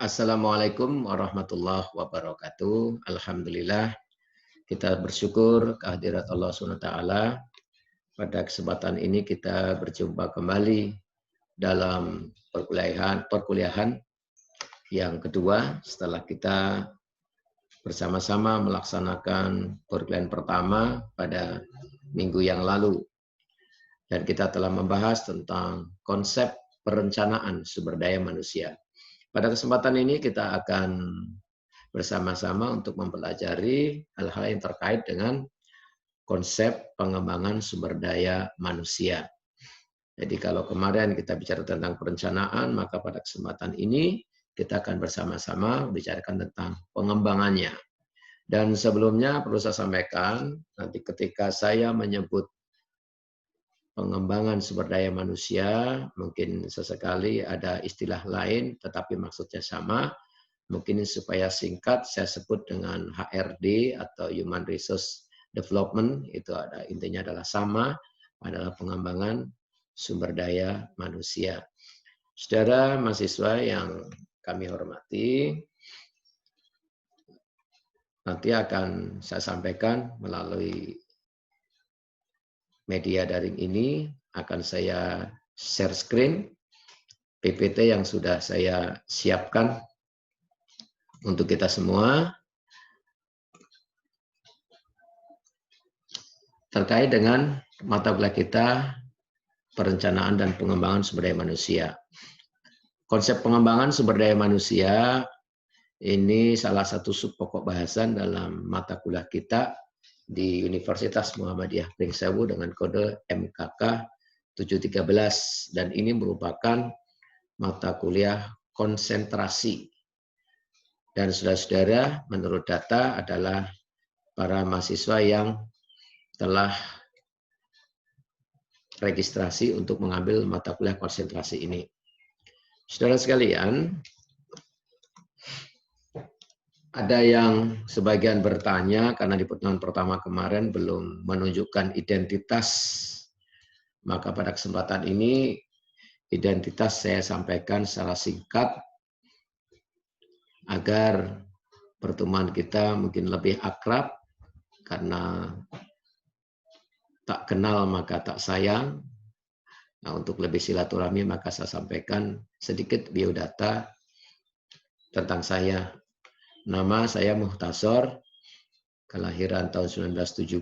Assalamualaikum warahmatullahi wabarakatuh. Alhamdulillah, kita bersyukur kehadirat Allah SWT. Pada kesempatan ini kita berjumpa kembali dalam perkuliahan yang kedua setelah kita bersama-sama melaksanakan perkuliahan pertama pada minggu yang lalu. Dan kita telah membahas tentang konsep perencanaan sumber daya manusia. Pada kesempatan ini kita akan bersama-sama untuk mempelajari hal-hal yang terkait dengan konsep pengembangan sumber daya manusia. Jadi kalau kemarin kita bicara tentang perencanaan, maka pada kesempatan ini kita akan bersama-sama bicarakan tentang pengembangannya. Dan sebelumnya perlu saya sampaikan, nanti ketika saya menyebut pengembangan sumber daya manusia, mungkin sesekali ada istilah lain, tetapi maksudnya sama. Mungkin supaya singkat, saya sebut dengan HRD atau Human Resource Development. Itu ada intinya adalah sama, adalah pengembangan sumber daya manusia. Saudara mahasiswa yang kami hormati, nanti akan saya sampaikan melalui media daring ini, akan saya share screen PPT yang sudah saya siapkan untuk kita semua terkait dengan mata kuliah kita perencanaan dan pengembangan sumber daya manusia. Konsep pengembangan sumber daya manusia ini salah satu sub pokok bahasan dalam mata kuliah kita di Universitas Muhammadiyah Pringsewu dengan kode MKK 713, dan ini merupakan mata kuliah konsentrasi. Dan saudara-saudara, menurut data adalah para mahasiswa yang telah registrasi untuk mengambil mata kuliah konsentrasi ini. Saudara sekalian, ada yang sebagian bertanya karena di pertemuan pertama kemarin belum menunjukkan identitas. Maka pada kesempatan ini identitas saya sampaikan secara singkat agar pertemuan kita mungkin lebih akrab, karena tak kenal maka tak sayang. Nah, untuk lebih silaturahmi maka saya sampaikan sedikit biodata tentang saya. Nama saya Muhtasor, kelahiran tahun 1970.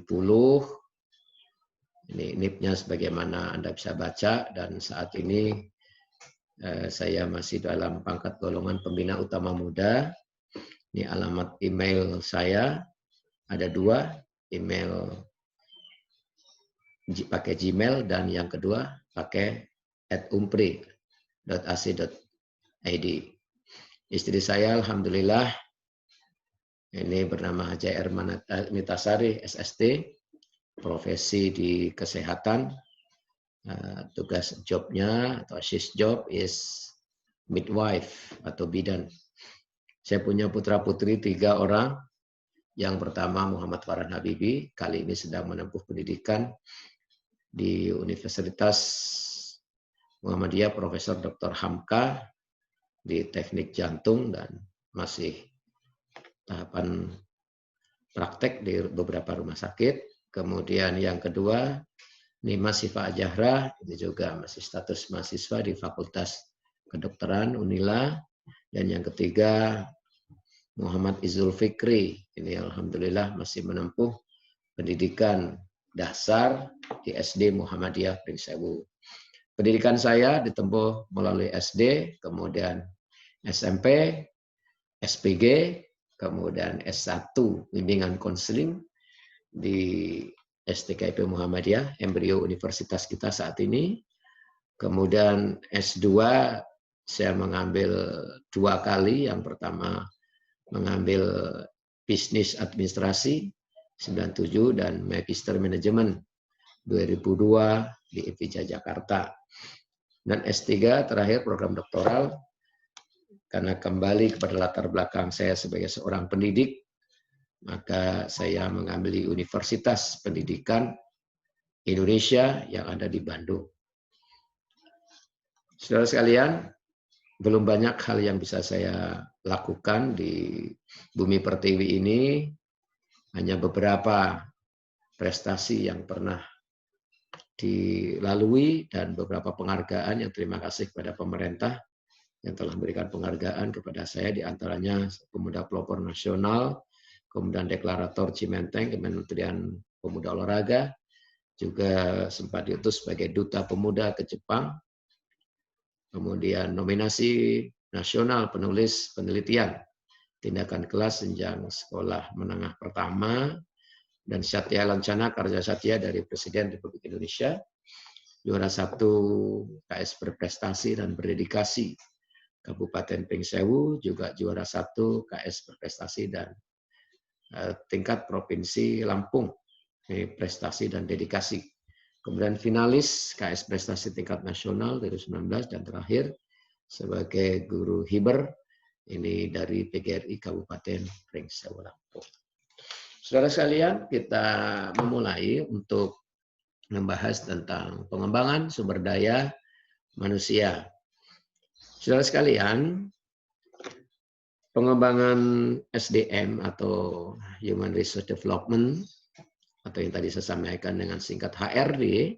Ini NIP-nya sebagaimana Anda bisa baca, dan saat ini saya masih dalam pangkat golongan pembina utama muda. Ini alamat email saya, ada dua, email pakai Gmail dan yang kedua pakai @umpri.ac.id. Istri saya alhamdulillah ini bernama Haja Ermanitasari SST, profesi di kesehatan, tugas jobnya atau shift job is midwife atau bidan. Saya punya putra putri 3 orang. Yang pertama Muhammad Farhan Habibi, kali ini sedang menempuh pendidikan di Universitas Muhammadiyah Profesor Dr. Hamka di teknik jantung dan masih tahapan praktek di beberapa rumah sakit. Kemudian yang kedua Nima Sifa Ajahra, ini juga masih status mahasiswa di Fakultas Kedokteran Unila. Dan yang ketiga Muhammad Izul Fikri, ini alhamdulillah masih menempuh pendidikan dasar di SD Muhammadiyah Pringsewu. Pendidikan saya ditempuh melalui SD, kemudian SMP, SPG, kemudian S1 bimbingan konseling di STKIP Muhammadiyah, embrio universitas kita saat ini. Kemudian S2 saya mengambil 2 kali. Yang pertama mengambil bisnis administrasi 97 dan magister manajemen 2002 di IPIJA Jakarta. Dan S3 terakhir program doktoral, karena kembali kepada latar belakang saya sebagai seorang pendidik, maka saya mengambil di Universitas Pendidikan Indonesia yang ada di Bandung. Saudara sekalian, belum banyak hal yang bisa saya lakukan di bumi pertiwi ini, hanya beberapa prestasi yang pernah dilalui dan beberapa penghargaan yang terima kasih kepada pemerintah yang telah memberikan penghargaan kepada saya, diantaranya Pemuda Pelopor Nasional, kemudian Deklarator Cimenteng, Kementerian Pemuda Olahraga, juga sempat diutus sebagai Duta Pemuda ke Jepang, kemudian nominasi nasional penulis penelitian, tindakan kelas jenjang sekolah menengah pertama, dan Satya Lancana Karya Satya dari Presiden Republik Indonesia, juara 1 KS Berprestasi dan Berdedikasi Kabupaten Pringsewu, juga juara 1 KS Berprestasi dan tingkat Provinsi Lampung, prestasi dan dedikasi. Kemudian finalis KS Prestasi tingkat nasional 2019, dan terakhir sebagai guru hiber ini dari PGRI Kabupaten Pringsewu Lampung. Saudara sekalian, kita memulai untuk membahas tentang pengembangan sumber daya manusia. Saudara sekalian, pengembangan SDM atau Human Resource Development atau yang tadi saya sampaikan dengan singkat HRD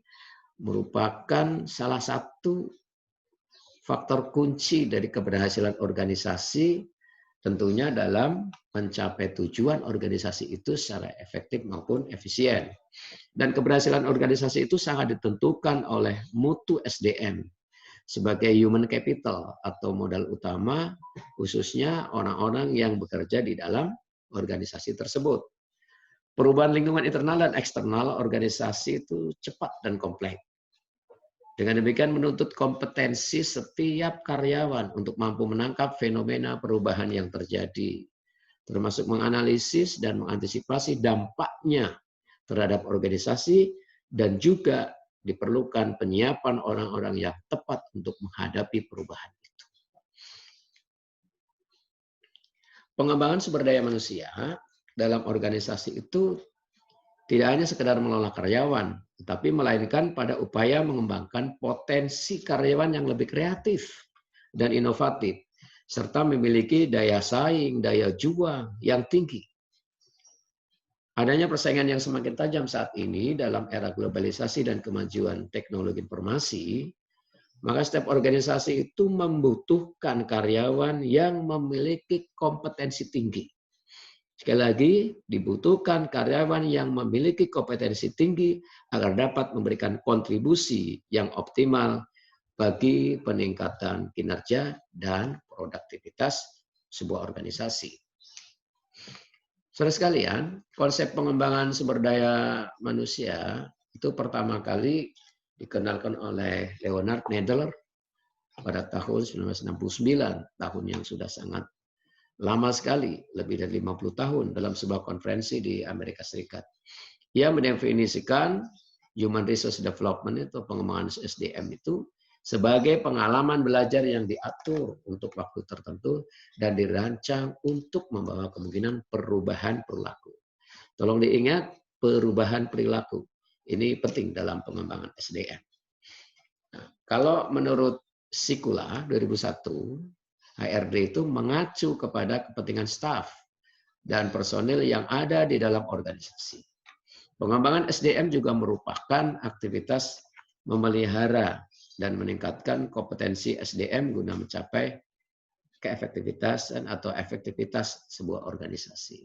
merupakan salah satu faktor kunci dari keberhasilan organisasi, tentunya dalam mencapai tujuan organisasi itu secara efektif maupun efisien. Dan keberhasilan organisasi itu sangat ditentukan oleh mutu SDM sebagai human capital atau modal utama, khususnya orang-orang yang bekerja di dalam organisasi tersebut. Perubahan lingkungan internal dan eksternal organisasi itu cepat dan kompleks. Dengan demikian menuntut kompetensi setiap karyawan untuk mampu menangkap fenomena perubahan yang terjadi, termasuk menganalisis dan mengantisipasi dampaknya terhadap organisasi, dan juga diperlukan penyiapan orang-orang yang tepat untuk menghadapi perubahan itu. Pengembangan sumber daya manusia dalam organisasi itu tidak hanya sekedar mengelola karyawan, tetapi melainkan pada upaya mengembangkan potensi karyawan yang lebih kreatif dan inovatif, serta memiliki daya saing, daya juang yang tinggi. Adanya persaingan yang semakin tajam saat ini dalam era globalisasi dan kemajuan teknologi informasi, maka setiap organisasi itu membutuhkan karyawan yang memiliki kompetensi tinggi. Sekali lagi, dibutuhkan karyawan yang memiliki kompetensi tinggi agar dapat memberikan kontribusi yang optimal bagi peningkatan kinerja dan produktivitas sebuah organisasi. Saudara sekalian, konsep pengembangan sumber daya manusia itu pertama kali dikenalkan oleh Leonard Nadler pada tahun 1969, tahun yang sudah sangat lama sekali, lebih dari 50 tahun dalam sebuah konferensi di Amerika Serikat. Ia mendefinisikan Human Resource Development itu, pengembangan SDM itu, sebagai pengalaman belajar yang diatur untuk waktu tertentu dan dirancang untuk membawa kemungkinan perubahan perilaku. Tolong diingat, perubahan perilaku. Ini penting dalam pengembangan SDM. Nah, kalau menurut Sikula 2001, HRD itu mengacu kepada kepentingan staf dan personil yang ada di dalam organisasi. Pengembangan SDM juga merupakan aktivitas memelihara dan meningkatkan kompetensi SDM guna mencapai keefektivitasan atau efektivitas sebuah organisasi.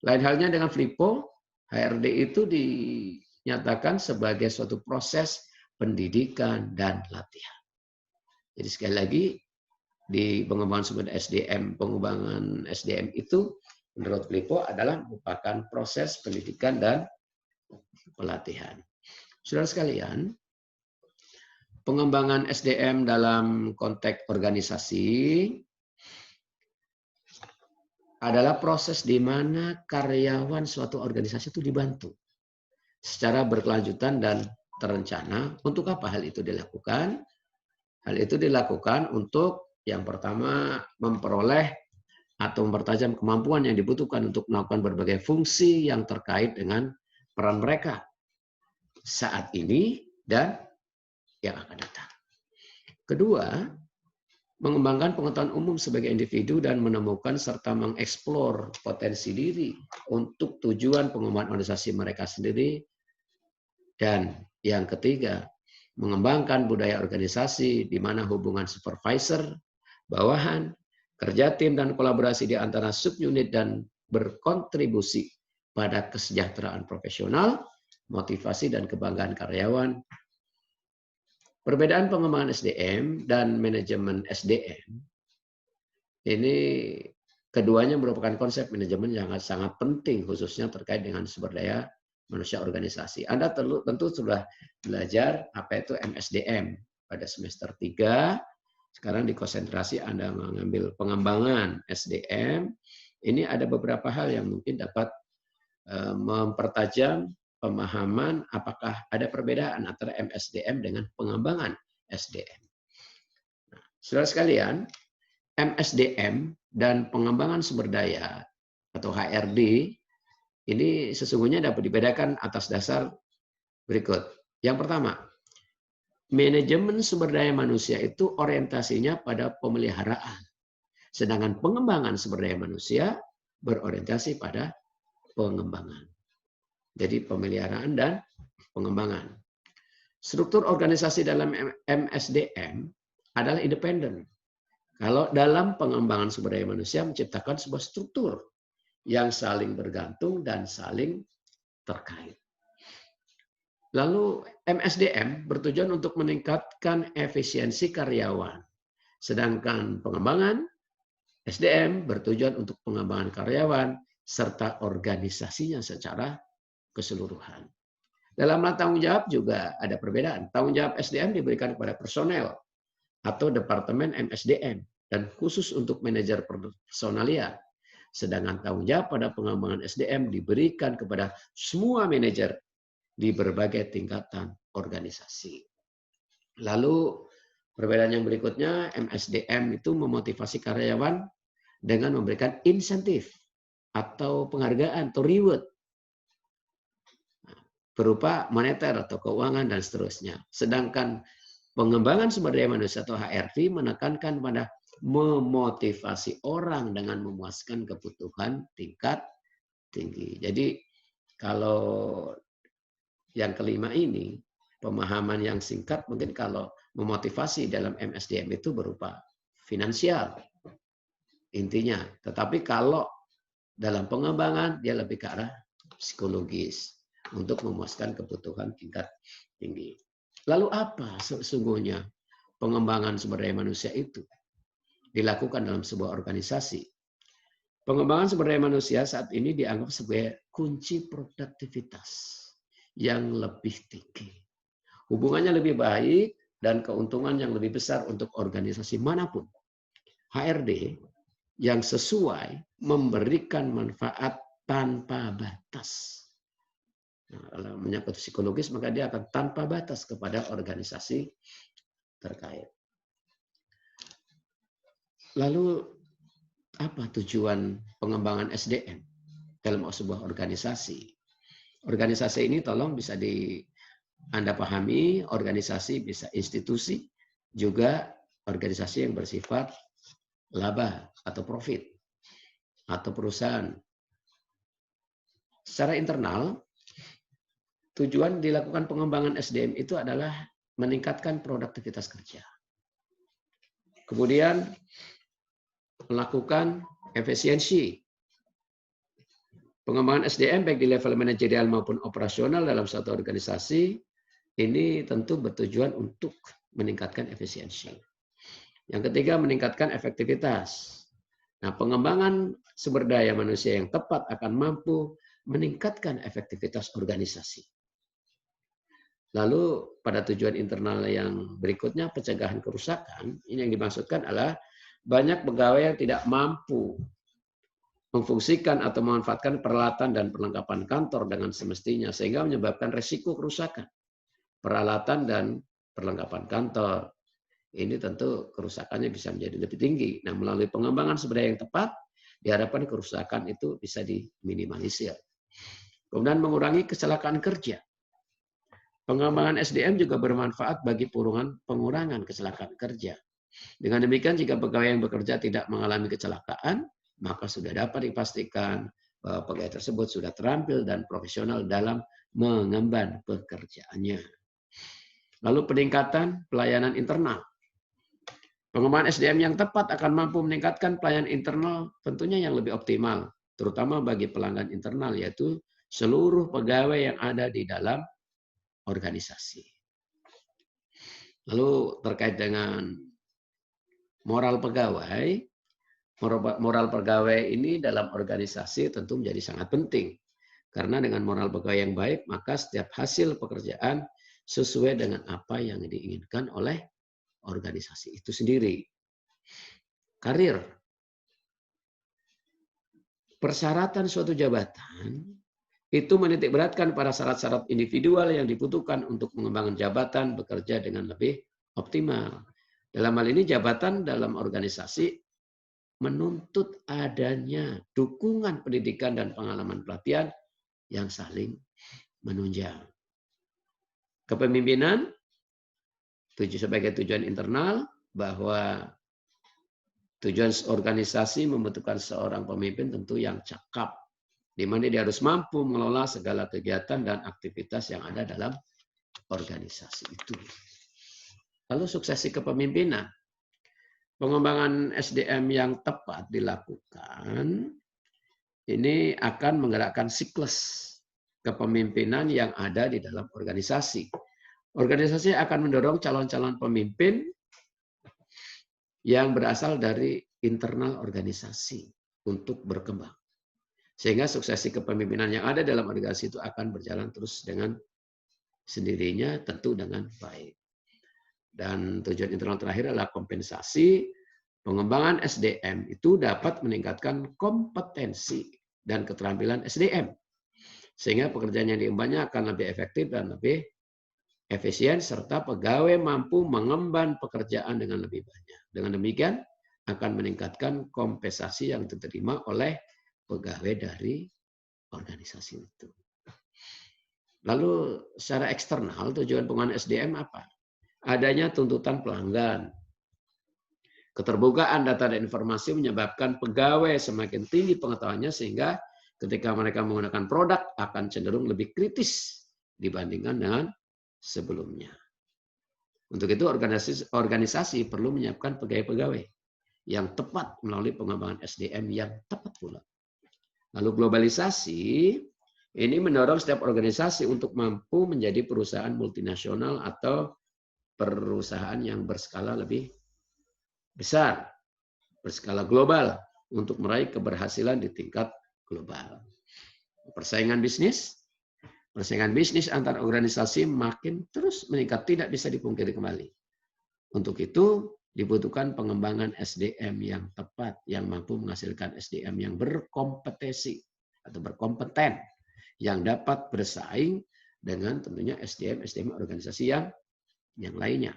Lain halnya dengan FLIPO, HRD itu dinyatakan sebagai suatu proses pendidikan dan latihan. Jadi sekali lagi, di pengembangan sumber SDM, pengembangan SDM itu menurut FLIPO adalah merupakan proses pendidikan dan pelatihan. Saudara sekalian, pengembangan SDM dalam konteks organisasi adalah proses di mana karyawan suatu organisasi itu dibantu secara berkelanjutan dan terencana. Untuk apa hal itu dilakukan? Hal itu dilakukan untuk yang pertama, memperoleh atau mempertajam kemampuan yang dibutuhkan untuk melakukan berbagai fungsi yang terkait dengan peran mereka saat ini dan yang akan datang. Kedua, mengembangkan pengetahuan umum sebagai individu dan menemukan serta mengeksplor potensi diri untuk tujuan pengembangan organisasi mereka sendiri. Dan yang ketiga, mengembangkan budaya organisasi di mana hubungan supervisor, bawahan, kerja tim dan kolaborasi di antara subunit dan berkontribusi pada kesejahteraan profesional, motivasi dan kebanggaan karyawan. Perbedaan pengembangan SDM dan manajemen SDM ini keduanya merupakan konsep manajemen yang sangat penting khususnya terkait dengan sumber daya manusia organisasi. Anda tentu sudah belajar apa itu MSDM pada semester 3. Sekarang di konsentrasi Anda mengambil pengembangan SDM. Ini ada beberapa hal yang mungkin dapat mempertajam pemahaman apakah ada perbedaan antara MSDM dengan pengembangan SDM. Nah, saudara sekalian, MSDM dan pengembangan sumber daya atau HRD ini sesungguhnya dapat dibedakan atas dasar berikut. Yang pertama, manajemen sumber daya manusia itu orientasinya pada pemeliharaan. Sedangkan pengembangan sumber daya manusia berorientasi pada pengembangan. Jadi pemeliharaan dan pengembangan. Struktur organisasi dalam MSDM adalah independen. Kalau dalam pengembangan sumber daya manusia menciptakan sebuah struktur yang saling bergantung dan saling terkait. Lalu MSDM bertujuan untuk meningkatkan efisiensi karyawan. Sedangkan pengembangan SDM bertujuan untuk pengembangan karyawan serta organisasinya secara keseluruhan. Dalam tanggung jawab juga ada perbedaan. Tanggung jawab SDM diberikan kepada personel atau Departemen MSDM dan khusus untuk manajer personalia. Sedangkan tanggung jawab pada pengembangan SDM diberikan kepada semua manajer di berbagai tingkatan organisasi. Lalu perbedaan yang berikutnya, MSDM itu memotivasi karyawan dengan memberikan insentif atau penghargaan atau reward berupa moneter atau keuangan dan seterusnya. Sedangkan pengembangan sumber daya manusia atau HRD menekankan pada memotivasi orang dengan memuaskan kebutuhan tingkat tinggi. Jadi kalau yang kelima ini, pemahaman yang singkat mungkin kalau memotivasi dalam MSDM itu berupa finansial intinya. Tetapi kalau dalam pengembangan dia lebih ke arah psikologis untuk memuaskan kebutuhan tingkat tinggi. Lalu apa sesungguhnya pengembangan sumber daya manusia itu dilakukan dalam sebuah organisasi? Pengembangan sumber daya manusia saat ini dianggap sebagai kunci produktivitas yang lebih tinggi. Hubungannya lebih baik dan keuntungan yang lebih besar untuk organisasi manapun. HRD yang sesuai memberikan manfaat tanpa batas. Nah, kalau menyangkut psikologis, maka dia akan tanpa batas kepada organisasi terkait. Lalu, apa tujuan pengembangan SDM dalam sebuah organisasi? Organisasi ini tolong bisa Anda pahami, organisasi bisa institusi, juga organisasi yang bersifat laba atau profit, atau perusahaan. Secara internal, tujuan dilakukan pengembangan SDM itu adalah meningkatkan produktivitas kerja. Kemudian melakukan efisiensi. Pengembangan SDM baik di level manajerial maupun operasional dalam suatu organisasi ini tentu bertujuan untuk meningkatkan efisiensi. Yang ketiga, meningkatkan efektivitas. Nah, pengembangan sumber daya manusia yang tepat akan mampu meningkatkan efektivitas organisasi. Lalu pada tujuan internal yang berikutnya, pencegahan kerusakan, ini yang dimaksudkan adalah banyak pegawai yang tidak mampu memfungsikan atau memanfaatkan peralatan dan perlengkapan kantor dengan semestinya, sehingga menyebabkan resiko kerusakan peralatan dan perlengkapan kantor. Ini tentu kerusakannya bisa menjadi lebih tinggi. Nah, melalui pengembangan sumber daya yang tepat, diharapkan kerusakan itu bisa diminimalisir. Kemudian mengurangi kecelakaan kerja. Pengembangan SDM juga bermanfaat bagi pengurangan kecelakaan kerja. Dengan demikian, jika pegawai yang bekerja tidak mengalami kecelakaan, maka sudah dapat dipastikan bahwa pegawai tersebut sudah terampil dan profesional dalam mengemban pekerjaannya. Lalu peningkatan pelayanan internal. Pengembangan SDM yang tepat akan mampu meningkatkan pelayanan internal tentunya yang lebih optimal, terutama bagi pelanggan internal, yaitu seluruh pegawai yang ada di dalam organisasi. Lalu terkait dengan moral pegawai, moral pegawai ini dalam organisasi tentu menjadi sangat penting. Karena dengan moral pegawai yang baik, maka setiap hasil pekerjaan sesuai dengan apa yang diinginkan oleh organisasi itu sendiri. Karir. Persyaratan suatu jabatan itu menitikberatkan pada syarat-syarat individual yang dibutuhkan untuk mengembangkan jabatan bekerja dengan lebih optimal. Dalam hal ini jabatan dalam organisasi menuntut adanya dukungan pendidikan dan pengalaman pelatihan yang saling menunjang. Kepemimpinan sebagai tujuan internal, bahwa tujuan organisasi membutuhkan seorang pemimpin tentu yang cakap, di mana dia harus mampu mengelola segala kegiatan dan aktivitas yang ada dalam organisasi itu. Lalu suksesi kepemimpinan. Pengembangan SDM yang tepat dilakukan, ini akan menggerakkan siklus kepemimpinan yang ada di dalam organisasi. Organisasi akan mendorong calon-calon pemimpin yang berasal dari internal organisasi untuk berkembang. Sehingga suksesi kepemimpinan yang ada dalam organisasi itu akan berjalan terus dengan sendirinya, tentu dengan baik. Dan tujuan internal terakhir adalah kompensasi. Pengembangan SDM itu dapat meningkatkan kompetensi dan keterampilan SDM. Sehingga pekerjaan yang diembannya akan lebih efektif dan lebih efisien, serta pegawai mampu mengemban pekerjaan dengan lebih banyak. Dengan demikian akan meningkatkan kompensasi yang diterima oleh pegawai dari organisasi itu. Lalu secara eksternal, tujuan pengembangan SDM apa? Adanya tuntutan pelanggan. Keterbukaan data dan informasi menyebabkan pegawai semakin tinggi pengetahuannya, sehingga ketika mereka menggunakan produk akan cenderung lebih kritis dibandingkan dengan sebelumnya. Untuk itu organisasi perlu menyiapkan pegawai-pegawai yang tepat melalui pengembangan SDM yang tepat pula. Lalu globalisasi ini mendorong setiap organisasi untuk mampu menjadi perusahaan multinasional atau perusahaan yang berskala lebih besar, berskala global untuk meraih keberhasilan di tingkat global. Persaingan bisnis antar organisasi makin terus meningkat, tidak bisa dipungkiri kembali. Untuk itu dibutuhkan pengembangan SDM yang tepat, yang mampu menghasilkan SDM yang berkompetensi atau berkompeten, yang dapat bersaing dengan tentunya SDM organisasi yang lainnya.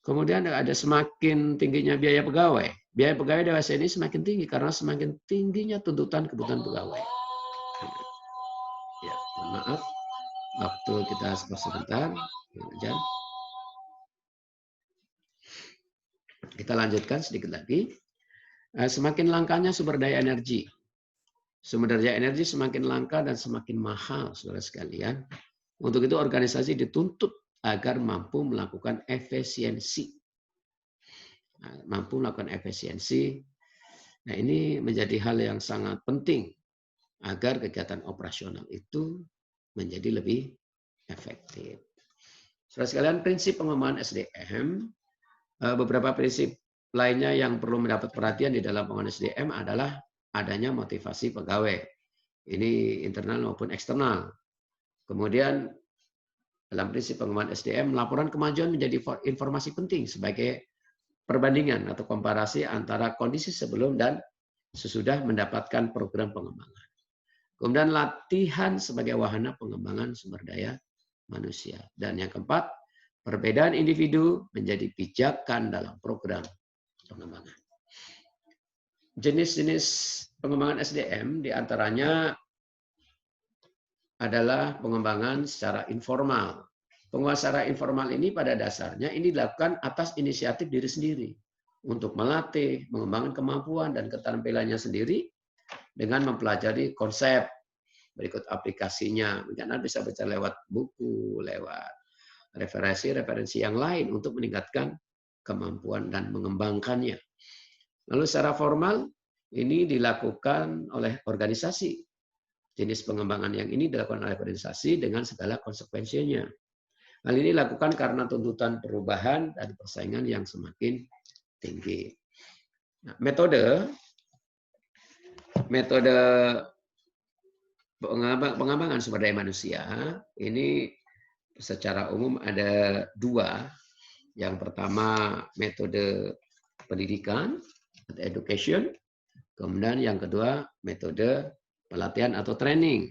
Kemudian ada semakin tingginya biaya pegawai. Biaya pegawai dewasa ini semakin tinggi karena semakin tingginya tuntutan kebutuhan pegawai. Ya, maaf, waktu kita sebentar. Kita lanjutkan sedikit lagi. Semakin langkanya sumber daya energi. Sumber daya energi semakin langka dan semakin mahal, saudara sekalian. Untuk itu organisasi dituntut agar mampu melakukan efisiensi. Mampu melakukan efisiensi. Nah, ini menjadi hal yang sangat penting agar kegiatan operasional itu menjadi lebih efektif. Saudara sekalian, prinsip pengembangan SDM, beberapa prinsip lainnya yang perlu mendapat perhatian di dalam pengembangan SDM adalah adanya motivasi pegawai. Ini internal maupun eksternal. Kemudian dalam prinsip pengembangan SDM, laporan kemajuan menjadi informasi penting sebagai perbandingan atau komparasi antara kondisi sebelum dan sesudah mendapatkan program pengembangan. Kemudian latihan sebagai wahana pengembangan sumber daya manusia. Dan yang keempat, perbedaan individu menjadi pijakan dalam program pengembangan. Jenis-jenis pengembangan SDM diantaranya adalah pengembangan secara informal, penguasaan informal ini pada dasarnya ini dilakukan atas inisiatif diri sendiri untuk melatih, mengembangkan kemampuan dan keterampilannya sendiri dengan mempelajari konsep berikut aplikasinya. Mungkin Anda bisa baca lewat buku, lewat referensi-referensi yang lain untuk meningkatkan kemampuan dan mengembangkannya. Lalu secara formal ini dilakukan oleh organisasi. Jenis pengembangan yang ini dilakukan oleh organisasi dengan segala konsekuensinya. Hal ini dilakukan karena tuntutan perubahan dan persaingan yang semakin tinggi. Nah, metode pengembangan sumber daya manusia ini secara umum ada dua. Yang pertama metode pendidikan atau education, kemudian yang kedua metode pelatihan atau training.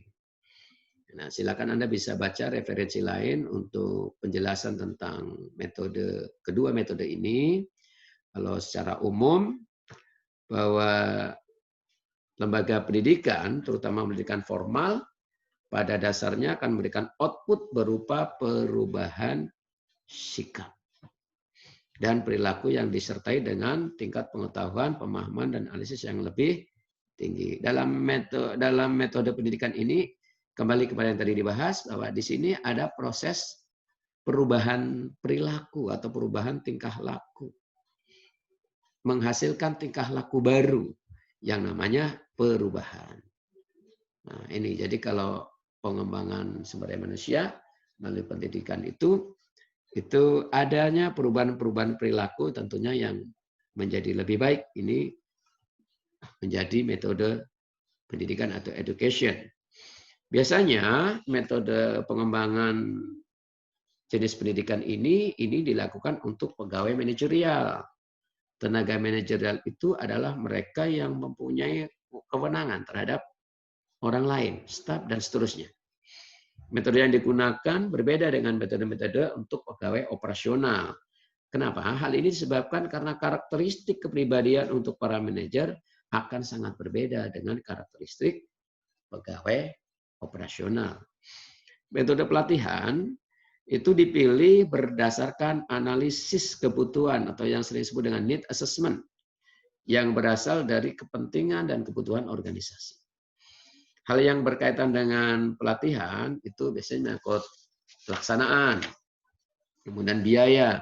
Nah, silakan Anda bisa baca referensi lain untuk penjelasan tentang kedua metode ini. Kalau secara umum bahwa lembaga pendidikan, terutama pendidikan formal, pada dasarnya akan memberikan output berupa perubahan sikap dan perilaku yang disertai dengan tingkat pengetahuan, pemahaman, dan analisis yang lebih tinggi. Dalam metode pendidikan ini, kembali kepada yang tadi dibahas, bahwa di sini ada proses perubahan perilaku atau perubahan tingkah laku. Menghasilkan tingkah laku baru yang namanya perubahan. Nah, ini jadi kalau pengembangan sumber daya manusia melalui pendidikan itu adanya perubahan-perubahan perilaku tentunya yang menjadi lebih baik. Ini menjadi metode pendidikan atau education. Biasanya metode pengembangan jenis pendidikan ini dilakukan untuk pegawai manajerial. Tenaga manajerial itu adalah mereka yang mempunyai kewenangan terhadap orang lain, staf, dan seterusnya. Metode yang digunakan berbeda dengan metode-metode untuk pegawai operasional. Kenapa? Hal ini disebabkan karena karakteristik kepribadian untuk para manajer akan sangat berbeda dengan karakteristik pegawai operasional. Metode pelatihan itu dipilih berdasarkan analisis kebutuhan atau yang sering disebut dengan need assessment yang berasal dari kepentingan dan kebutuhan organisasi. Hal yang berkaitan dengan pelatihan itu biasanya menyangkut pelaksanaan, kemudian biaya,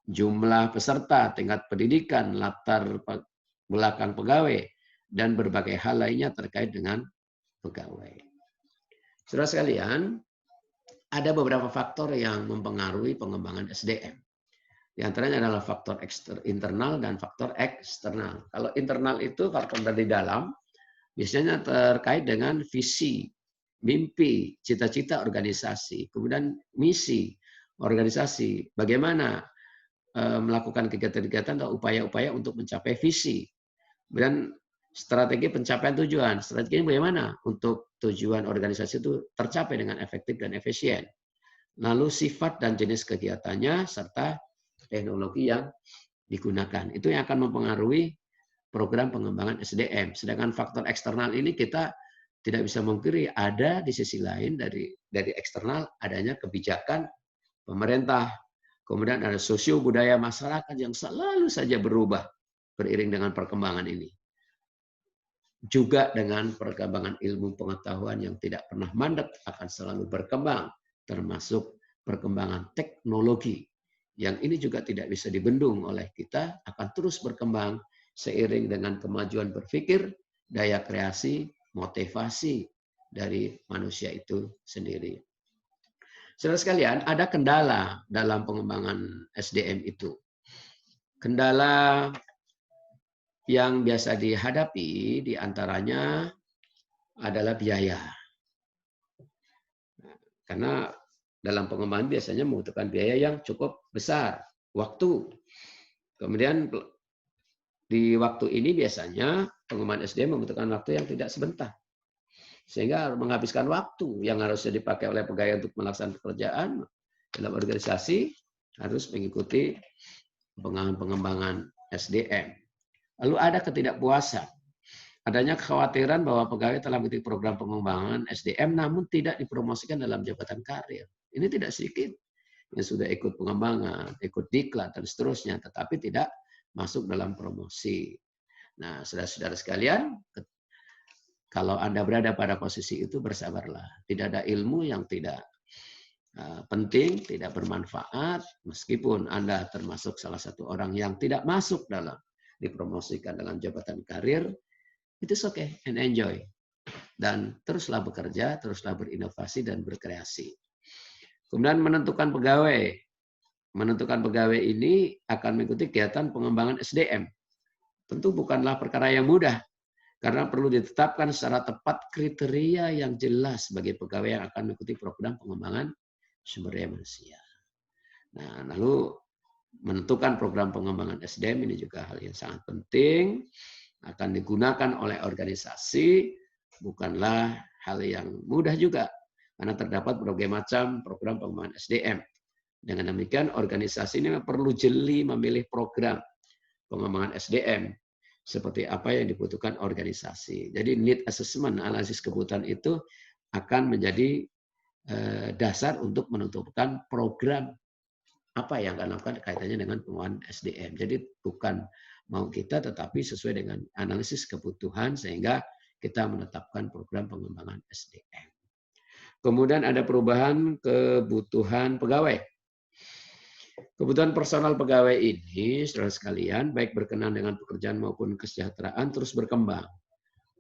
jumlah peserta, tingkat pendidikan, latar belakang pegawai, dan berbagai hal lainnya terkait dengan pegawai. Saudara sekalian, ada beberapa faktor yang mempengaruhi pengembangan SDM. Di antaranya adalah faktor internal dan faktor eksternal. Kalau internal itu faktor dari dalam, biasanya terkait dengan visi, mimpi, cita-cita organisasi, kemudian misi organisasi, bagaimana melakukan kegiatan-kegiatan atau upaya-upaya untuk mencapai visi, kemudian strategi pencapaian tujuan, strateginya bagaimana untuk tujuan organisasi itu tercapai dengan efektif dan efisien, lalu sifat dan jenis kegiatannya, serta teknologi yang digunakan. Itu yang akan mempengaruhi program pengembangan SDM. Sedangkan faktor eksternal ini kita tidak bisa mengkiri ada di sisi lain dari eksternal adanya kebijakan pemerintah. Kemudian ada sosio budaya masyarakat yang selalu saja berubah beriring dengan perkembangan ini. Juga dengan perkembangan ilmu pengetahuan yang tidak pernah mandek akan selalu berkembang, termasuk perkembangan teknologi yang ini juga tidak bisa dibendung oleh kita, akan terus berkembang seiring dengan kemajuan berpikir, daya kreasi, motivasi dari manusia itu sendiri. Saudara sekalian, ada kendala dalam pengembangan SDM itu. Kendala yang biasa dihadapi diantaranya adalah biaya. Karena dalam pengembangan biasanya membutuhkan biaya yang cukup besar, waktu. Kemudian di waktu ini biasanya pengembangan SDM membutuhkan waktu yang tidak sebentar. Sehingga menghabiskan waktu yang harusnya dipakai oleh pegawai untuk melaksanakan pekerjaan dalam organisasi harus mengikuti pengembangan SDM. Lalu ada ketidakpuasan. Adanya kekhawatiran bahwa pegawai telah mengikuti program pengembangan SDM namun tidak dipromosikan dalam jabatan karir. Ini tidak sedikit yang sudah ikut pengembangan, ikut diklat, dan seterusnya, tetapi tidak masuk dalam promosi. Nah, saudara-saudara sekalian, kalau Anda berada pada posisi itu, bersabarlah. Tidak ada ilmu yang tidak penting, tidak bermanfaat, meskipun Anda termasuk salah satu orang yang tidak masuk dalam dipromosikan dalam jabatan karir, itu okay and enjoy. Dan teruslah bekerja, teruslah berinovasi dan berkreasi. Kemudian menentukan pegawai. Menentukan pegawai ini akan mengikuti kegiatan pengembangan SDM. Tentu bukanlah perkara yang mudah, karena perlu ditetapkan secara tepat kriteria yang jelas bagi pegawai yang akan mengikuti program pengembangan sumber daya manusia. Nah, lalu menentukan program pengembangan SDM ini juga hal yang sangat penting, akan digunakan oleh organisasi, bukanlah hal yang mudah juga, karena terdapat berbagai macam program pengembangan SDM. Dengan demikian, organisasi ini perlu jeli memilih program pengembangan SDM, seperti apa yang dibutuhkan organisasi. Jadi need assessment, analisis kebutuhan itu akan menjadi dasar untuk menentukan program apa yang akan dilakukan kaitannya dengan pengembangan SDM. Jadi bukan mau kita, tetapi sesuai dengan analisis kebutuhan sehingga kita menetapkan program pengembangan SDM. Kemudian ada perubahan kebutuhan pegawai. Kebutuhan personal pegawai ini, saudara sekalian, baik berkenaan dengan pekerjaan maupun kesejahteraan terus berkembang.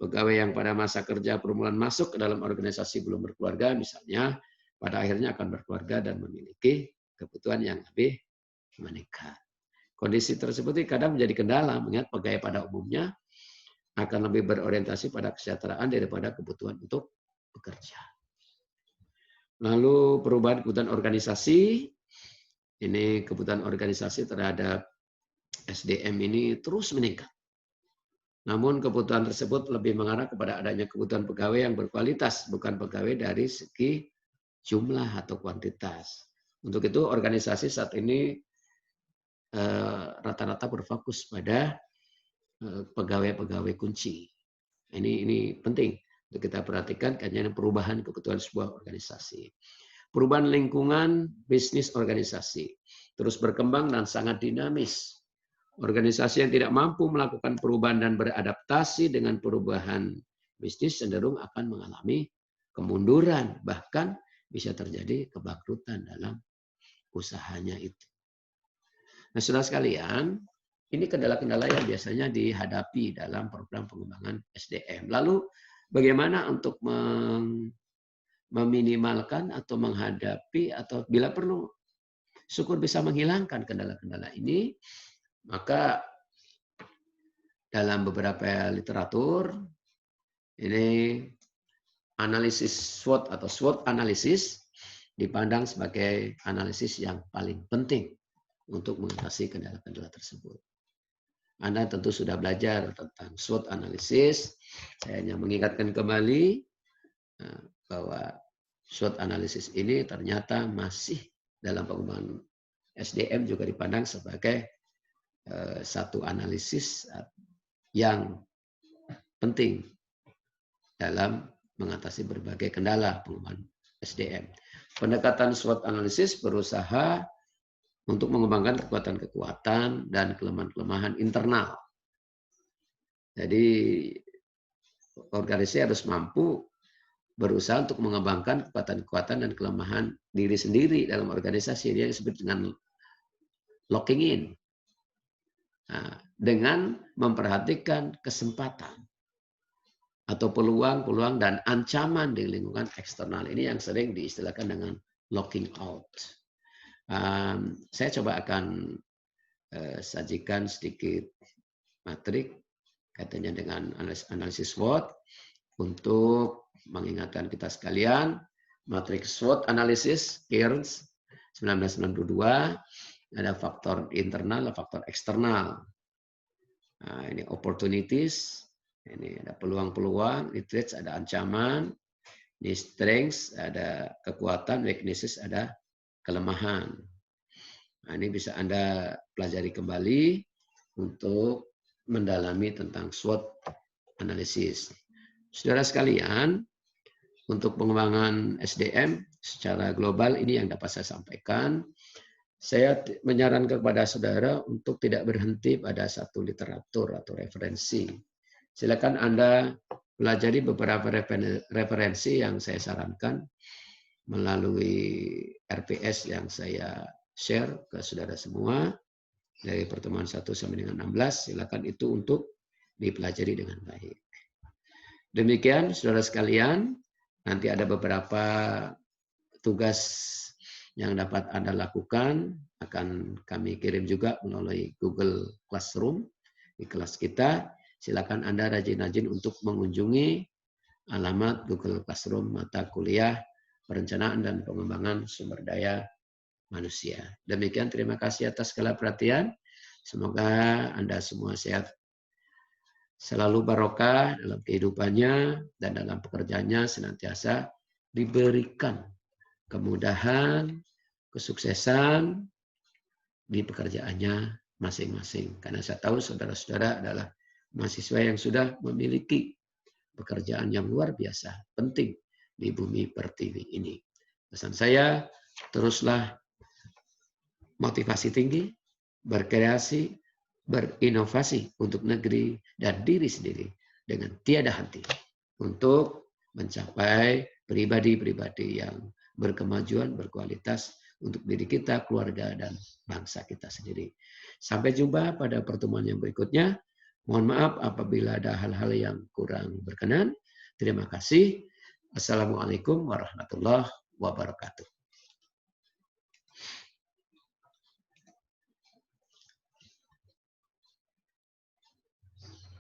Pegawai yang pada masa kerja permulaan masuk ke dalam organisasi belum berkeluarga, misalnya, pada akhirnya akan berkeluarga dan memiliki kebutuhan yang lebih meningkat. Kondisi tersebut kadang menjadi kendala, mengingat pegawai pada umumnya akan lebih berorientasi pada kesejahteraan daripada kebutuhan untuk bekerja. Lalu perubahan kebutuhan organisasi, ini kebutuhan organisasi terhadap SDM ini terus meningkat. Namun kebutuhan tersebut lebih mengarah kepada adanya kebutuhan pegawai yang berkualitas, bukan pegawai dari segi jumlah atau kuantitas. Untuk itu organisasi saat ini rata-rata berfokus pada pegawai-pegawai kunci. Ini penting untuk kita perhatikan karena perubahan kebutuhan sebuah organisasi. Perubahan lingkungan bisnis organisasi terus berkembang dan sangat dinamis. Organisasi yang tidak mampu melakukan perubahan dan beradaptasi dengan perubahan bisnis cenderung akan mengalami kemunduran, bahkan bisa terjadi kebangkrutan dalam usahanya itu. Nah, saudara sekalian, ini kendala-kendala yang biasanya dihadapi dalam program pengembangan SDM. Lalu bagaimana untuk meminimalkan atau menghadapi atau bila perlu syukur bisa menghilangkan kendala-kendala ini? Maka dalam beberapa literatur ini analisis SWOT atau SWOT analisis dipandang sebagai analisis yang paling penting untuk mengatasi kendala-kendala tersebut. Anda tentu sudah belajar tentang SWOT analisis. Saya hanya mengingatkan kembali bahwa SWOT analisis ini ternyata masih dalam pengembangan SDM juga dipandang sebagai satu analisis yang penting dalam mengatasi berbagai kendala pengembangan SDM. Pendekatan SWOT analisis berusaha untuk mengembangkan kekuatan-kekuatan dan kelemahan-kelemahan internal. Jadi organisasi harus mampu berusaha untuk mengembangkan kekuatan-kekuatan dan kelemahan diri sendiri dalam organisasi. Dia disebut dengan locking in. Nah, dengan memperhatikan kesempatan atau peluang-peluang dan ancaman di lingkungan eksternal. Ini yang sering diistilahkan dengan locking out. Saya coba akan sajikan sedikit matrik katanya dengan analisis SWOT untuk mengingatkan kita sekalian. Matrik SWOT analisis Kearns 1992 ada faktor internal, faktor eksternal. Nah, ini opportunities, ini ada peluang-peluang, ini threats ada ancaman, ini strengths ada kekuatan, weaknesses ada kelemahan. Nah, ini bisa Anda pelajari kembali untuk mendalami tentang SWOT analisis. Saudara sekalian, untuk pengembangan SDM secara global ini yang dapat saya sampaikan. Saya menyarankan kepada saudara untuk tidak berhenti pada satu literatur atau referensi. Silakan Anda pelajari beberapa referensi yang saya sarankan melalui RPS yang saya share ke saudara semua dari pertemuan 1 sampai dengan 16. Silakan itu untuk dipelajari dengan baik. Demikian saudara sekalian, nanti ada beberapa tugas yang dapat Anda lakukan, akan kami kirim juga melalui Google Classroom di kelas kita. Silakan Anda rajin-rajin untuk mengunjungi alamat Google Classroom mata kuliah perencanaan dan pengembangan sumber daya manusia. Demikian, terima kasih atas segala perhatian. Semoga Anda semua sehat, selalu barokah dalam kehidupannya dan dalam pekerjaannya, senantiasa diberikan kemudahan, kesuksesan di pekerjaannya masing-masing. Karena saya tahu saudara-saudara adalah mahasiswa yang sudah memiliki pekerjaan yang luar biasa, penting di bumi pertiwi ini. Pesan saya, teruslah motivasi tinggi, berkreasi, berinovasi untuk negeri dan diri sendiri dengan tiada henti untuk mencapai pribadi-pribadi yang berkemajuan, berkualitas untuk diri kita, keluarga, dan bangsa kita sendiri. Sampai jumpa pada pertemuan yang berikutnya. Mohon maaf apabila ada hal-hal yang kurang berkenan. Terima kasih. Assalamualaikum warahmatullahi wabarakatuh.